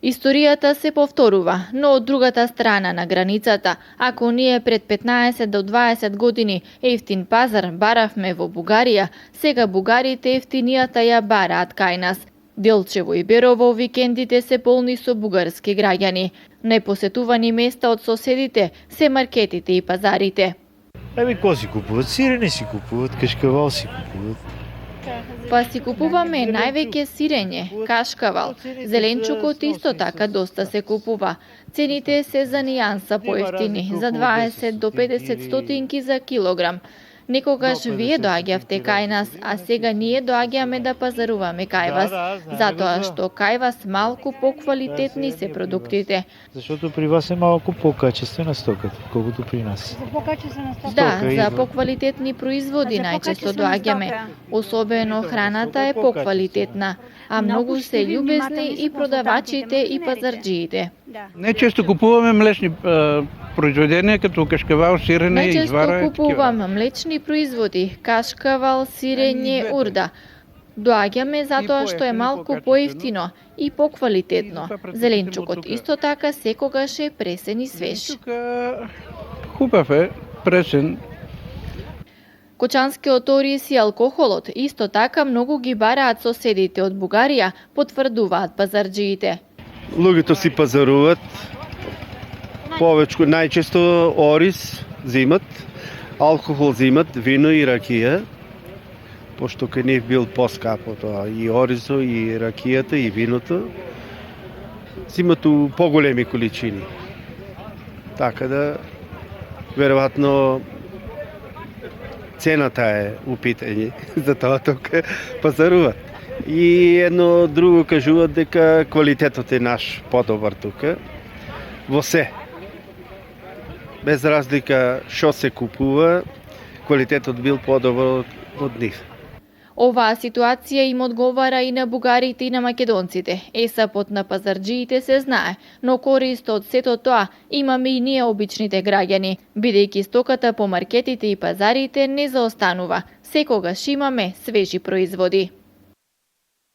Историјата се повторува, но од другата страна на границата, ако ние пред 15 до 20 години ефтин пазар баравме во Бугарија, сега бугарите ефтинијата ја бараат кај нас. Делчево и Берово викендите се полни со бугарски граѓани. Најпосетувани места од соседите се маркетите и пазарите. Кои си купуват? Сирене си купуват, кашкавал си купуват. Па си купуваме највеќе сирење, кашкавал, зеленчукот исто така доста се купува. Цените се за нијанса поевтини, за 20 до 50 стотинки за килограм. Некогаш вие доаѓавте кај нас, а сега ние доаѓаме да пазаруваме кај вас, затоа што кај вас малку поквалитетни се продуктите. Зашто при вас е малку покачествена стоката, колкото при нас. Да, за поквалитетни производи најчесто доаѓаме. Особено храната е поквалитетна, а многу се љубезни и продавачите и пазарџиите. Најчесто купуваме млечни произведенија като кашкавал, сирење, извара. Најчесто купувам млечни производи, кашкавал, сирење, урда. Доаѓаме затоа што е малку поевтино и поквалитетно. Зеленчукот исто така секогаш е пресен и свеж. Хубав е, пресен. Кочанскиот ориз и алкохолот исто така многу ги бараат соседите од Бугарија, потврдуваат пазарџиите. Луѓето си пазаруват, повечко најчесто ориз зимат, алкохол зимат, вино и ракија, пошто кај нив бил поскапо тоа, и оризо, и ракијата, и виното, зимат у поголеми количини. Така да, веројатно, цената е у питање, затоа тука пазаруват. И едно друго кажуваат дека квалитетот е наш подобар тука, во се. Без разлика што се купува, квалитетот бил подобар од нив. Оваа ситуација им одговара и на бугарите и на македонците. Есапот на пазарџиите се знае, но корист од сето тоа имаме и ние обичните граѓани, бидејќи стоката по маркетите и пазарите не заостанува. Секогаш имаме свежи производи.